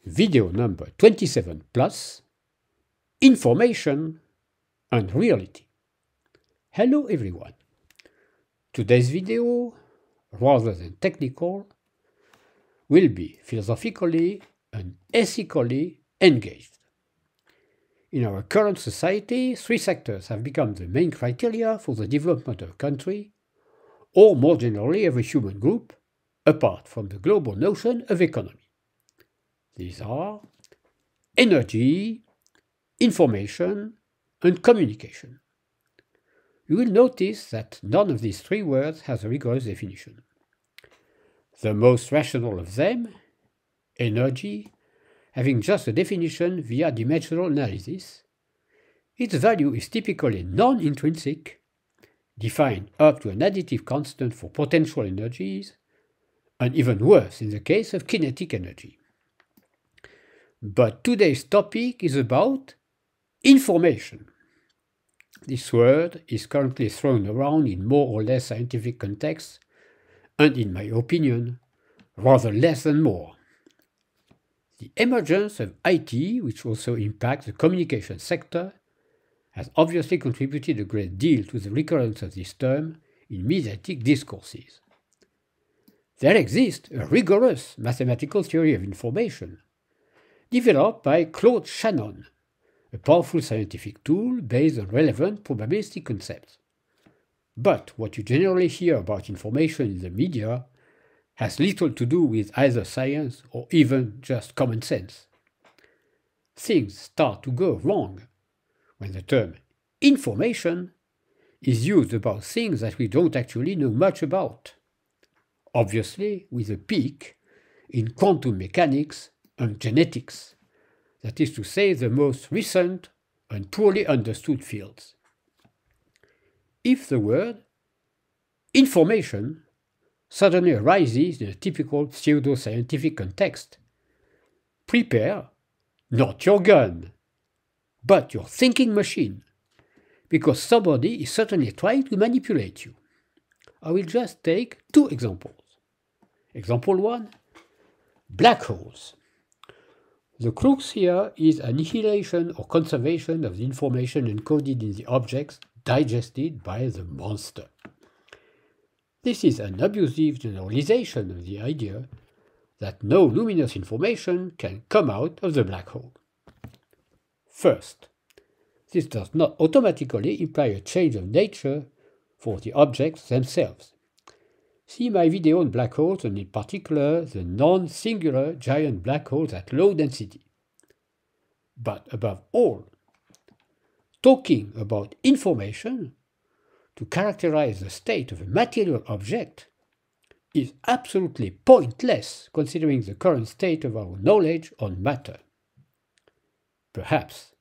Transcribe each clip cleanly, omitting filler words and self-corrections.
Video number 27 plus Information and Reality. Hello everyone. Today's video, rather than technical, will be philosophically and ethically engaged. In our current society, three sectors have become the main criteria for the development of a country, or more generally of a human group, apart from the global notion of economy. These are energy, information, and communication. You will notice that none of these three words has a rigorous definition. The most rational of them, energy, having just a definition via dimensional analysis, its value is typically non-intrinsic, defined up to an additive constant for potential energies, and even worse in the case of kinetic energy. But today's topic is about information. This word is currently thrown around in more or less scientific contexts, and in my opinion, rather less than more. The emergence of IT, which also impacts the communication sector, has obviously contributed a great deal to the recurrence of this term in mediatic discourses. There exists a rigorous mathematical theory of information, developed by Claude Shannon, a powerful scientific tool based on relevant probabilistic concepts. But what you generally hear about information in the media has little to do with either science or even just common sense. Things start to go wrong when the term information is used about things that we don't actually know much about. Obviously, with a peak in quantum mechanics and genetics, that is to say, the most recent and poorly understood fields. If the word information suddenly arises in a typical pseudo-scientific context, prepare not your gun, but your thinking machine, because somebody is certainly trying to manipulate you. I will just take two examples. Example 1, black holes. The crux here is annihilation or conservation of the information encoded in the objects digested by the monster. This is an abusive generalization of the idea that no luminous information can come out of the black hole. First, this does not automatically imply a change of nature for the objects themselves. See my video on black holes and in particular the non-singular giant black holes at low density. But above all, talking about information to characterize the state of a material object is absolutely pointless considering the current state of our knowledge on matter. Perhaps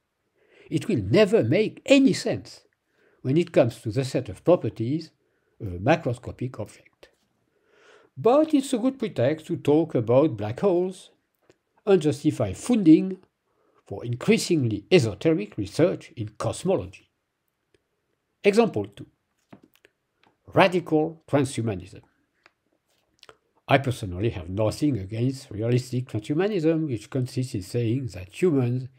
it will never make any sense when it comes to the set of properties of a macroscopic object. But it's a good pretext to talk about black holes and justify funding for increasingly esoteric research in cosmology. Example 2. Radical transhumanism. I personally have nothing against realistic transhumanism, which consists in saying that humans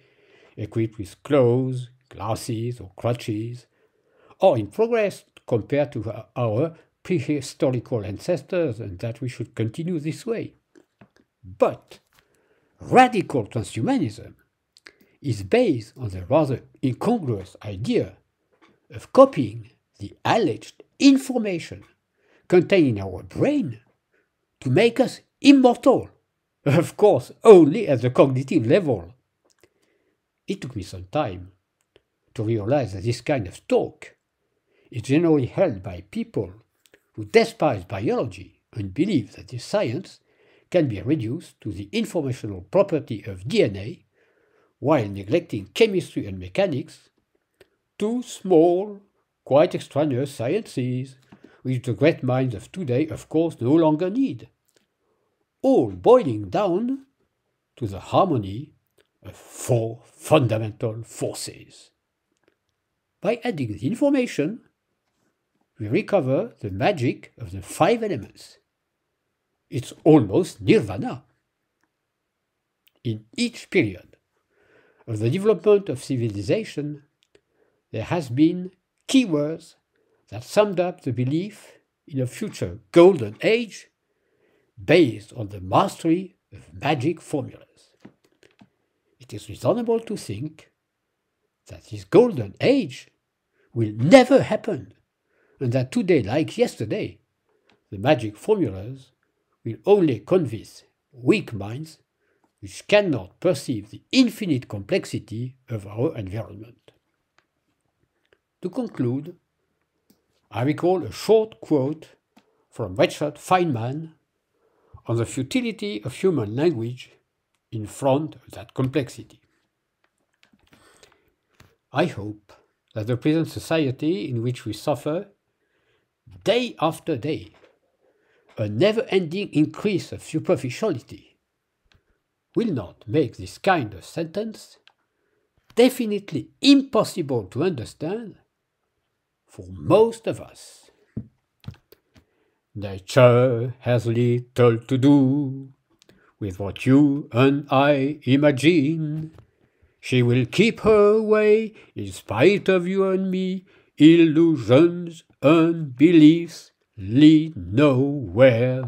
equipped with clothes, glasses, or crutches are in progress compared to our prehistorical ancestors, and that we should continue this way. But radical transhumanism is based on the rather incongruous idea of copying the alleged information contained in our brain to make us immortal, of course only at the cognitive level. It took me some time to realize that this kind of talk is generally held by people who despise biology and believe that this science can be reduced to the informational property of DNA while neglecting chemistry and mechanics, two small, quite extraneous sciences which the great minds of today of course no longer need, all boiling down to the harmony of four fundamental forces. By adding the information, we recover the magic of the 5 elements. It's almost nirvana. in each period of the development of civilization, there has been keywords that summed up the belief in a future golden age based on the mastery of magic formulas. It is reasonable to think that this golden age will never happen, and that today, like yesterday, the magic formulas will only convince weak minds which cannot perceive the infinite complexity of our environment. To conclude, I recall a short quote from Richard Feynman on the futility of human language in front of that complexity. I hope that the present society in which we suffer, day after day, a never-ending increase of superficiality, will not make this kind of sentence definitely impossible to understand for most of us. Nature has little to do with what you and I imagine. She will keep her way in spite of you and me. Illusions and beliefs lead nowhere.